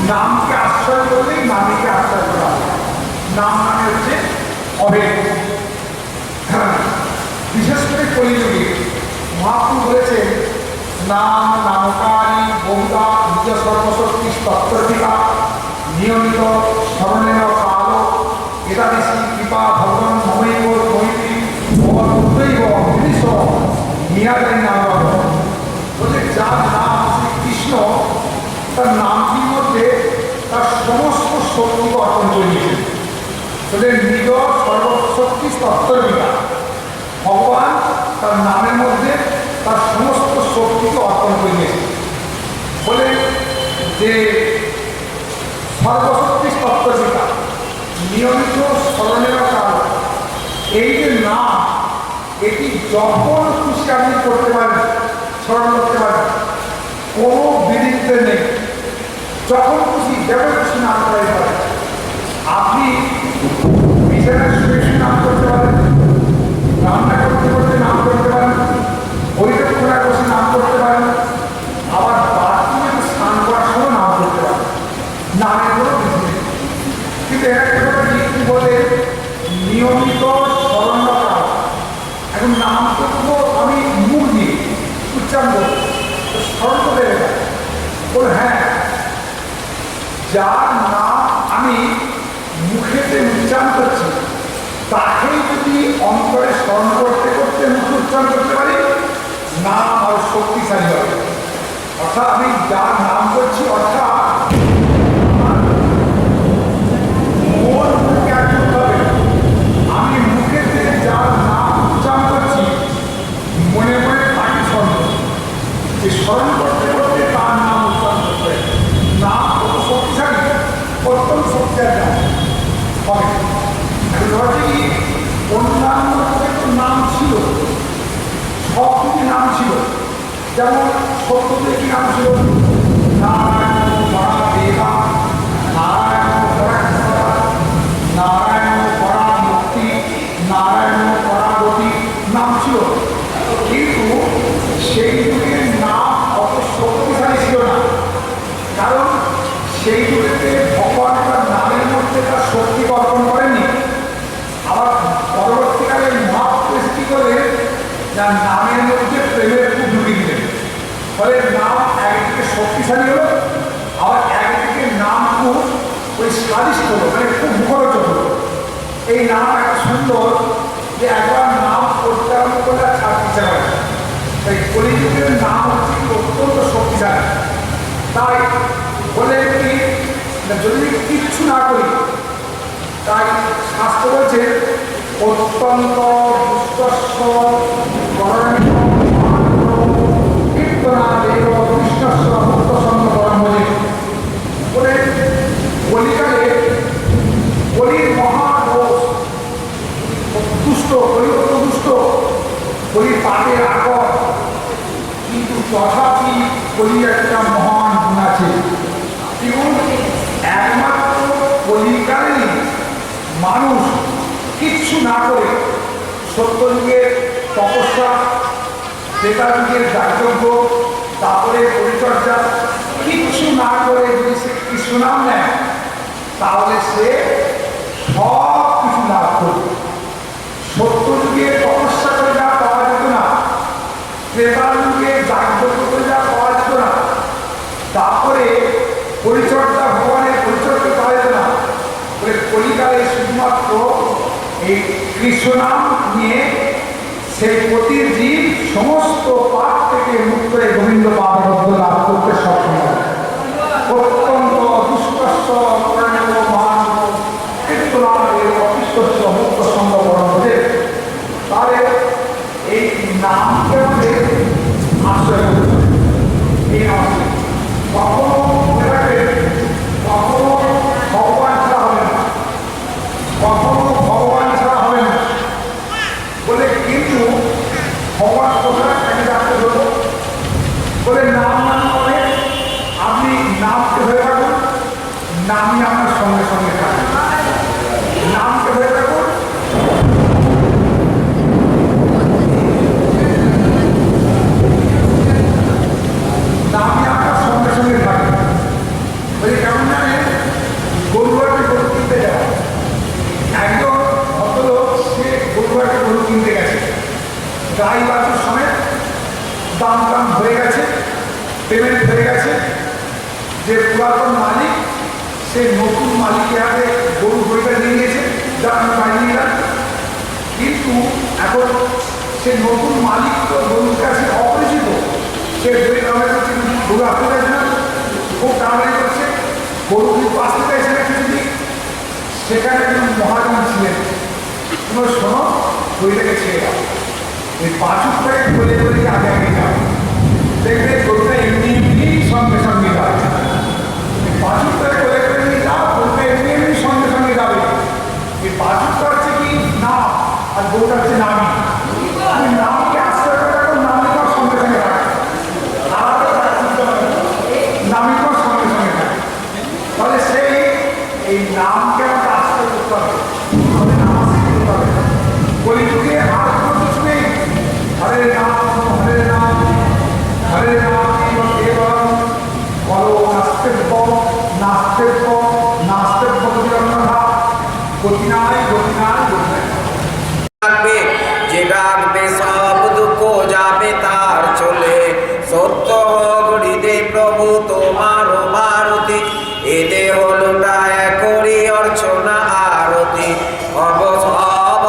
नाम के আশ্রয় করলেই নামীকে আশ্রয় করা হবে। নাম মানে হচ্ছে অভেদ। বিশেষ করে কলিযুগে মহাপ্রভু বলেছেন, নাম নামকারী বহুদা নিজ সর্বশক্তি তত্ত্বিকা নিয়মিত স্মরণের কাল একাদশী কৃপা ভগবান মমৈব মৈত্রী ভগবৈব জিনিস নিয়াদের নাম বলে, যার নাম শ্রীকৃষ্ণ তার নামটির মধ্যে তার সমস্ত শক্তিকে অর্পণ করে নিয়েছেন। বলে নিজ সর্বশক্তি তত্ত্বিকা, ভগবান তার নামের মধ্যে তার সমস্ত শক্তিকে অর্পণ করে নিয়েছেন। বলে যে সর্বশক্তি তত্ত্বিকা নিয়মিত স্মরণের কাল, এই যে নাম, এটি যখন খুশি আপনি করতে পারেন, স্মরণ করতে পারেন, কোনো বিধিতে নেই। যখন খুশি যেমন খুশি নাম করাই পারেন। আপনি বিছানায় শুয়ে নাম করতে পারেন, রান্না করতে করতে নাম করতে পারেন, পরিকল্পনা বসে নাম করতে পারেন, আবার বাথরুমে স্নান করার সময় নাম করতে পারেন। নামের কোনো বিধি নেই। কিন্তু একটা কথা কি বলে, নিয়মিত স্মরণ করা। এখন নাম করবো আমি মুখ দিয়ে উচ্চারণ করবো, স্মরণ করে বলে হ্যাঁ, যার নাম আমি মুখেতে উচ্চারণ করছি তাকেই যদি অন্তরে স্মরণ করতে করতে মুখে উচ্চারণ করতে পারি, নাম আর শক্তিশালী হবে। অর্থাৎ আমি যার নাম করছি, অর্থাৎ মন মুখে একজন হবে। আমি মুখেতে যার নাম উচ্চারণ করছি, মনে মনে তাকে স্মরণ করছি। স্মরণ করতে করতে তার নাম উচ্চারণ করতে নাম কত শক্তিশালী, অত্যন্ত শক্তিশালী হবে। অন্যান্য নাম ছিল, সব কিছু নাম ছিল। যেমন সত্যদের কি নাম ছিল, নারায়ণ পরা দেবা, নারায়ণ পরা নারায়ণ পরা মুক্তি, নারায়ণ পরাগতি নাম ছিল। কিন্তু সেই যুগের নাম অত শক্তিশালী ছিল না, কারণ সেই যুগেতে ভগবান তার নামের মধ্যে তার শক্তি অর্পণ করেনি। আবার পরবর্তীকালে মহাপ্রভু কি করে, যার নামের মধ্যে প্রেমের খুব ঢুকিয়ে দিলেন। ফলে নাম একদিকে শক্তিশালী হলো, আবার একদিকে নাম খুব ওই স্বাদিষ্ট হলো, মানে খুব মুখরোচক হলো। এই নাম একটা সুন্দর, যে একবার নাম করতে আরম্ভ করলে আর ছাড় দিতে পারে। তাই কলিযুগের নাম হচ্ছে অত্যন্ত শক্তিশালী। তাই বলে কি, যদি কিচ্ছু না করি, তাই শাস্ত্র বলছে অত্যন্ত দুষ্টস্ব করণীয় কীর্তনাদেব কৃষ্ণস্ব মুক্তসঙ্গ ব্রহ্মণি। বলে কলিকালে কলির মহাদোষ, দুষ্ট কলি, অত দুষ্ট কলির পাপের আগর, কিন্তু তথাপি কলির একটা মহান গুণ আছে। একমাত্র কলিকালে মানুষ কিচ্ছু না করে, সত্যযুগের তপস্যা, ত্রেতাযুগের দাতব্য, তারপরে পরিচর্যা, কিচ্ছু না করে যদি সে কৃষ্ণ নাম নেয়, তাহলে সে সব কিছু লাভ করবে। সত্যযুগে তপস্যা করে যা পাওয়া যেত না, ত্রেতাযুগে দাতব্য করে যা পাওয়া যেত না, তারপরে পরিচর্যা, ভগবানের পরিচর্যা পাওয়া যেত না। বলে কলিকালে শুধুমাত্র এই কৃষ্ণ নাম নিয়ে সেই পতির জীব সমস্ত পাপ থেকে মুক্ত হয়ে গোবিন্দ পাদপদ্ম লাভ করতে সক্ষম হয়। অত্যন্ত দুষ্টস্ব করণীয় মহান কীর্তনাদের অকৃষ্টস্ব মুক্ত সঙ্গ পরমদেব। তাহলে এই নামকে আমাদের আশ্রয় করতে হবে। এই নামকে কখনো মনে রাখবে, কখনো ভগবান ছাড়া হবে না, কখনো ভগবান ছাড়া হবে না। বলে কিন্তু ভগবান কোথায় আমি ডাকতে ধরবো, বলে নাম মানে আপনি গাই বাছুর সমেত দাম দাম হয়ে গেছে, পেমেন্ট হয়ে গেছে। যে পুরাতন মালিক সে নতুন মালিকের হাতে গরু বইটা নিয়ে গেছে, যা আমি বানিয়ে নিলাম। কিন্তু এখন সে নতুন মালিক তো গরুর কাছে অপরিচিত, সে বই কামাই করছে, গরু আসতে চাইছে না, খুব কামাই করছে, গরু কিন্তু আসতে চাইছে না কিছুদিন। সেখানে একজন মহাজন ছিলেন, তোমরা শোনো, বইটাকে ছেড়ে দাও, এই বাছুরটাকে বলে বলে আগে আগে যাও, দেখবে গরুটা এমনি এমনি সঙ্গে সঙ্গে যাবে। বাছুরটাকে বলে বলে নিয়ে যাও, গরুটা এমনি এমনি সঙ্গে সঙ্গে যাবে। এই বাছুরটা হচ্ছে কি না, আর গরুটা হচ্ছে নামি। তুমি নামকে আস্তে রাখো, নামি তোমার সঙ্গে সঙ্গে রাখো, আলাদা নামি তোমার সঙ্গে সঙ্গে রাখো। তাহলে সেই এই নামকে আমাকে আস্তে করতে হবে, আমাদের নাম আস্তে করতে হবে। কলিযুগে আর কোনো কিছু নেই। হরে রাম হরে রাম হরে রাম এবং বলো নাস্তেব্য নাস্তেব্য নাস্তেব্য কথা গতি নাই গতি নাই গতি নাই। যে ডাকবে সব দুঃখ যাবে তার চলে, সত্য হৃদে প্রভু তোমার মারতি, এ দেহ লুটায় করি অর্চনা আরতি, সব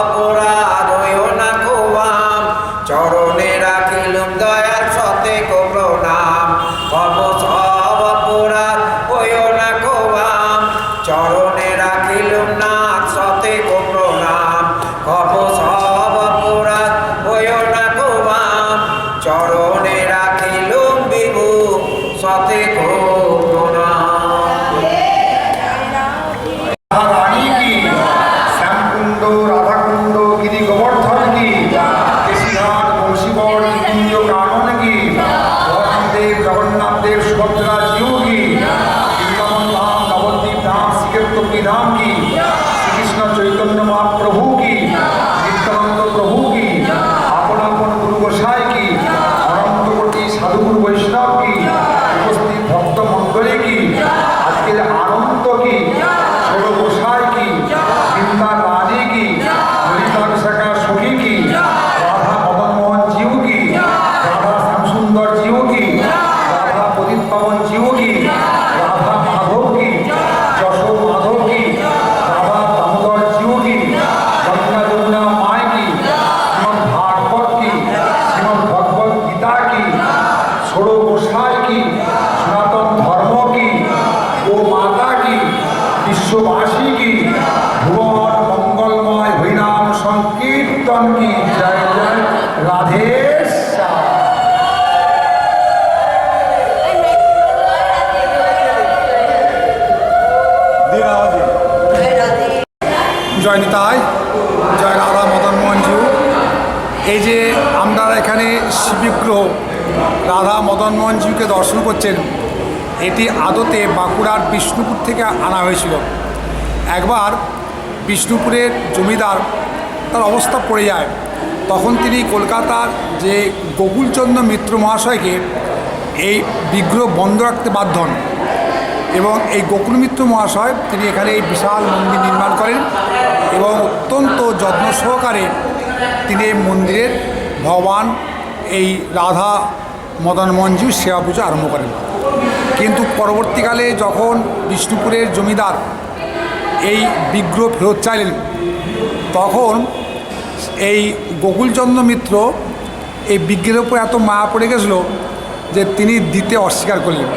অপরাধ হইও না খোয়াম, চরণে রাখিলুম দয়ার সতে কো প্রণাম, সব অপরাধ হইও না খোয়াম, চরণে রাখিলুম নাথ সতে কো প্রণাম, সব অপরাধ হইও না খোয়াম, চরণে রাখিলুম বিভু সতে কো প্রণাম। রানী কি শ্যামকুণ্ড রাধাকুণ্ড গিরি গোবর্ধন কি কেশিঘাট বংশীবর কুঞ্জ কানন কি বলরামদেব জগন্নাথদেব সুভদ্রা জিউ কি বৃন্দাবন ধাম নবদ্বীপ ধাম শ্রীক্ষেত্রী ধাম কি শ্রীকৃষ্ণ চৈতন্য মহাপ্রভু কি নিত্যানন্দ প্রভু কি আপন আপন গুরু গোসাই কি অনন্ত কোটি সাধুগুরু বৈষ্ণব কি উপস্থিত ভক্ত মণ্ডলী কি আজকের আনন্দ কি ষোল গোসাই কি বৃন্দা রানী কি ললিতা বিশাখা সখী কি রাধা মদন মোহন জিউ কি রাধা শ্যামসুন্দর জিউ কি রাধা প্রদীপ পাবন জিউ কি রাধা মাধব কি যশো মাধব কি রাধা দামোদর জিউ কি গঙ্গা যমুনা মায় কি শ্রীমদ ভাগবত কি শ্রীমদ ভগবত গীতা কি ষোড় গোসাই কি সনাতন ধর্ম কি ও মাতা কি বিশ্ববাসী কি ভুবন মঙ্গলময় হরিনাম সংকীর্তন কি জয় জয় রাধে শ্যাম। জয় নিতাই, জয় রাধা মদন মোহন জিউ। এই যে আমরা এখানে শিববিগ্রহ রাধা মদন মোহন জিউকে দর্শন করছেন, এটি আদতে বাঁকুড়ার বিষ্ণুপুর থেকে আনা হয়েছিল। একবার বিষ্ণুপুরের জমিদার তার অবস্থা পড়ে যায়, তখন তিনি কলকাতার যে গোকুলচন্দ্র মিত্র মহাশয়কে এই বিগ্রহ বন্ধ রাখতে বাধ্য হন এবং এই গোকুল মিত্র মহাশয় তিনি এখানে এই বিশাল মন্দির নির্মাণ করেন এবং অত্যন্ত যত্ন সহকারে তিনি এই মন্দিরের ভগবান এই রাধা মদন মোহন জিউ সেবা পুজো আরম্ভ করেন। কিন্তু পরবর্তীকালে যখন বিষ্ণুপুরের জমিদার এই বিগ্রহ ফেরত চাইলেন, তখন এই গোকুলচন্দ্র মিত্র এই বিগ্রহের উপর এত মায়া পড়ে গেছিল যে তিনি দিতে অস্বীকার করলেন।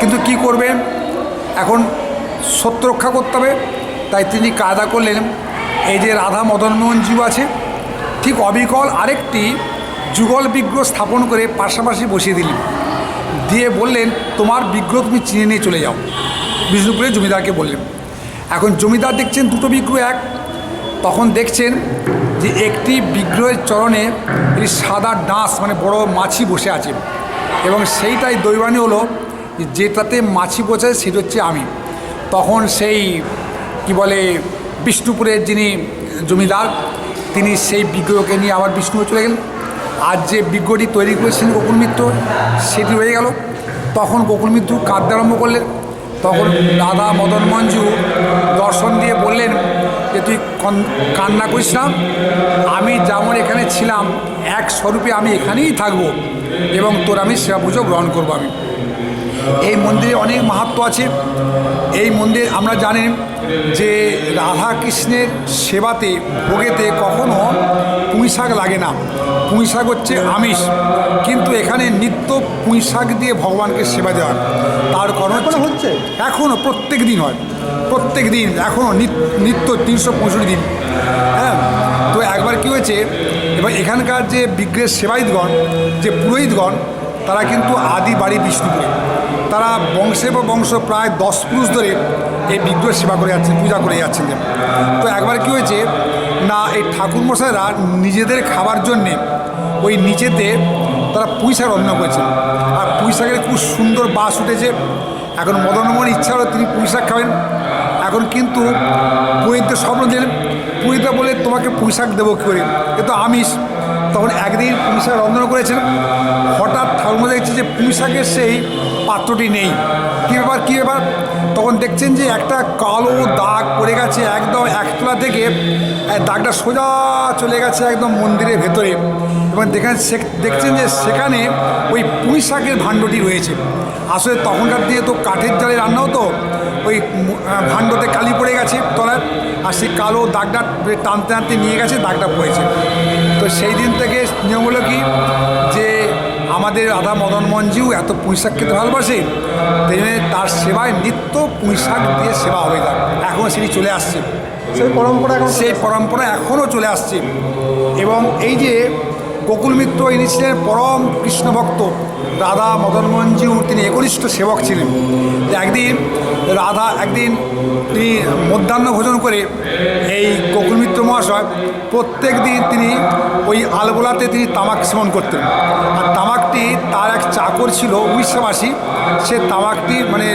কিন্তু কি করবেন, এখন সত্য রক্ষা করতে হবে, তাই তিনি কায়দা করলেন এই যে রাধা মদন মোহন জিউ আছে ঠিক অবিকল আরেকটি যুগল বিগ্রহ স্থাপন করে পাশাপাশি বসিয়ে দিলেন, দিয়ে বললেন তোমার বিগ্রহ তুমি চিনে নিয়ে চলে যাও। বিষ্ণুপুরের জমিদারকে বললেন। এখন জমিদার দেখছেন দুটো বিগ্রহ এক, তখন দেখছেন যে একটি বিগ্রহের চরণে এই সাদা ডাঁশ মানে বড় মাছি বসে আছে এবং সেইটাই দৈবানী হলো যেটাতে মাছি বসে সেটা হচ্ছে আমি। তখন সেই কি বলে বিষ্ণুপুরের যিনি জমিদার তিনি সেই বিগ্রহকে নিয়ে আবার বিষ্ণুপুরে চলে গেলেন। আর যে বিগ্রহটি তৈরি করেছেন গোকুল মিত্র সেটি রয়ে গেল। তখন গোকুল মিত্র কাঁদতে আরম্ভ করলেন। তখন রাধা মদন মোহন জিউ দর্শন দিয়ে বললেন যে যে তুই কান্না করিস না, আমি যেমন এখানে ছিলাম এক স্বরূপে আমি এখানেই থাকবো এবং তোর আমি সেবা পুজো গ্রহণ করবো। আমি এই মন্দিরে অনেক মাহাত্ম্য আছে। এই মন্দির আমরা জানেন যে রাধা কৃষ্ণের সেবাতে ভোগেতে কখনো পুঁই শাক লাগে না। পুঁই শাক হচ্ছে আমিষ, কিন্তু এখানে নিত্য পুঁই শাক দিয়ে ভগবানকে সেবা দেওয়া হয়। তার কারণ হচ্ছে এখনও প্রত্যেক দিন হয়, প্রত্যেক দিন এখনও নিত্য 365 দিন। হ্যাঁ, তো একবার কী হয়েছে, এবার এখানকার যে বিগ্রহের সেবায়িতগণ, যে পুরোহিতগণ, তারা কিন্তু আদি বাড়ি বিষ্ণুপুরে, তারা বংশের পর বংশ প্রায় 10 পুরুষ ধরে এই বিগ্রহ সেবা করে যাচ্ছেন, পূজা করে যাচ্ছেন। তো একবার কী হয়েছে না, এই ঠাকুরমশাইরা নিজেদের খাবার জন্যে ওই নিচেতে তারা পুঁই শাক রান্না করেছেন, আর পুঁই শাকের খুব সুন্দর বাস উঠেছে। এখন মদনমোহন ইচ্ছা হলো তিনি পুঁই শাক খাবেন। এখন কিন্তু পুরোহিতদের স্বপ্ন দিলেন, পুরোহিতরা বলে তোমাকে পুঁই শাক দেবো কী করে, এ তো আমিষ। তখন একদিন পুঁই শাক রন্ধন করেছেন, হঠাৎ ঠাকুরমা দেখছে যে পুঁই শাকের সেই পাত্রটি নেই। কী ব্যাপার কী ব্যাপার, তখন দেখছেন যে একটা কালো দাগ পড়ে গেছে একদম একতলা থেকে, দাগটা সোজা চলে গেছে একদম মন্দিরের ভেতরে, এবং দেখছেন যে সেখানে ওই পুঁই শাকের ভাণ্ডটি রয়েছে। আসলে তখনকার দিয়ে তো কাঠের জালে রান্না হতো, ওই ভাণ্ডতে কালি পড়ে গেছে তলায়, আর সেই কালো দাগটা টানতে টানতে নিয়ে গেছে, দাগটা পড়েছে। তো সেই দিন থেকে নিয়ম হলো কি, যে আমাদের রাধা মদনমোহনজিও এত পুঁই শাক খেতে ভালোবাসে, তাই জন্য তার সেবায় নিত্য পুঁই শাক দিয়ে সেবা হবে। তার এখনও সেটি চলে আসছে, সেই পরম্পরা এখনও চলে আসছে। এবং এই যে গোকুল মিত্র ইনি ছিলেন পরম কৃষ্ণ ভক্ত, রাধা মদনমোহনজিউ তিনি একনিষ্ঠ সেবক ছিলেন। একদিন তিনি মধ্যাহ্ন ভোজন করে এই গোকুল মিত্র মহাশয় প্রত্যেক দিন তিনি ওই আলবোলাতে তিনি তামাক সেবন করতেন। আর তামাকটি তার এক চাকর ছিল উড়িষ্যাবাসী, সে তামাকটি মানে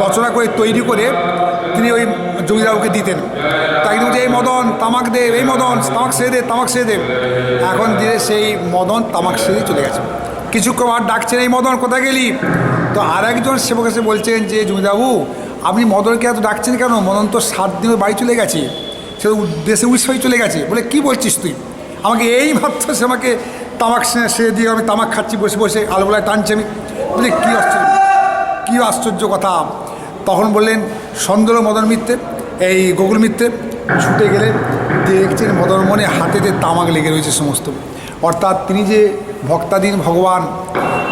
রচনা করে তৈরি করে তিনি ওই জমিদারকে দিতেন। তাই বলছে এই মদন তামাক দে, এই মদন তামাক সেরে দে, তামাক সেরে দে। এখন দিয়ে সেই মদন তামাক সেরে চলে গেছে। কিছুক্ষণ আর ডাকছেন, এই মদন কোথায় গেলি? তো আর একজন সেবক এসে বলছেন যে জমিদারবাবু আপনি মদনকে এত ডাকছেন কেন? মদন তো 7 দিন বাড়ি চলে গেছে, সে দেশে উড়িষ্যায় চলে গেছে। বলে কি বলছিস তুই? আমাকে এই মাত্র সে আমাকে তামাক সেরে দিয়ে আমি তামাক খাচ্ছি বসে বসে, আলোবেলায় টানছে। আমি বলে কী আশ্চর্য কথা। তখন বললেন সন্দেহ মদন মিত্রে, এই গোকুল মিত্রে ছুটে গেলেন, দেখছেন মদনমোহনে হাতেতে তামাক লেগে রয়েছে সমস্ত। অর্থাৎ তিনি যে ভক্তাধীন ভগবান,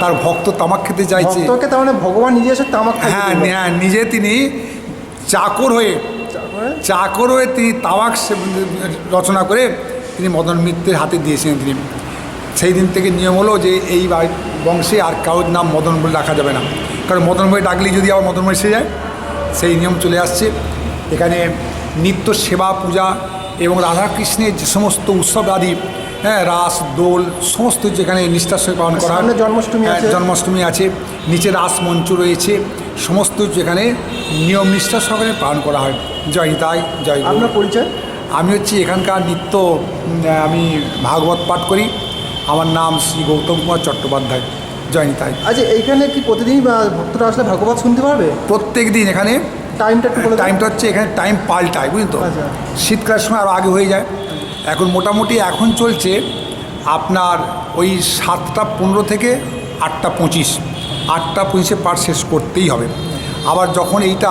তার ভক্ত তামাক খেতে চাইছে। তার মানে ভগবান নিজে এসে তামাক, হ্যাঁ, নিজে তিনি চাকর হয়ে তিনি তামাক রচনা করে তিনি মদন মিত্রের হাতে দিয়েছিলেন। তিনি সেই দিন থেকে নিয়ম হলো যে এই বংশে আর কারোর নাম মদন বলে রাখা যাবে না, কারণ মদন বলে ডাকলেই যদি আবার মদন বলে এসে যায়, সেই নিয়ম চলে আসছে। এখানে নিত্য সেবা পূজা এবং রাধাকৃষ্ণের যে সমস্ত উৎসব আদি, হ্যাঁ, রাস দোল সমস্ত যেখানে নিষ্ঠার সঙ্গে পালন করা হয়। জন্মাষ্টমী আছে, নিচে রাস মঞ্চ রয়েছে, সমস্ত যেখানে নিয়ম নিষ্ঠার সঙ্গে পালন করা হয়। জয় নিতাই, জয়। আপনার পরিচয়? আমি হচ্ছি এখানকার নিত্য, আমি ভাগবত পাঠ করি। আমার নাম শ্রী গৌতম কুমার চট্টোপাধ্যায়। জয় নিতাই। আচ্ছা, এইখানে কি প্রতিদিন ভক্তরা আসলে ভাগবত শুনতে পারবে? প্রত্যেক দিন। এখানে টাইমটা হচ্ছে এখানে টাইম পাল্টায়, বুঝলেন তো। শীতকালের সময় আরও আগে হয়ে যায়। এখন মোটামুটি এখন চলছে আপনার ওই 7টা 15 থেকে 8টা 25, 8টা 25 পাঠ শেষ করতেই হবে। আবার যখন এইটা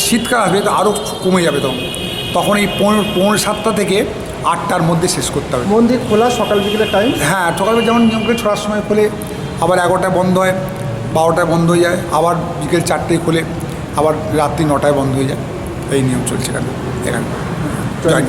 শীতকাল আসবে তো আরও কমে যাবে, তখন এই 7টা থেকে 8টার মধ্যে শেষ করতে হবে। মন্দির খোলা সকাল বিকেলের টাইম? হ্যাঁ, সকালবেলা যেমন নিয়ম করে 6টার সময় খোলে, আবার 11টায় বন্ধ হয়, 12টায় বন্ধ হয়ে যায়, আবার বিকেল 4টায় খোলে, আবার রাত্রি 9টায় বন্ধ হয়ে যায়। এই নিয়ম চলছে এখানে। জয়।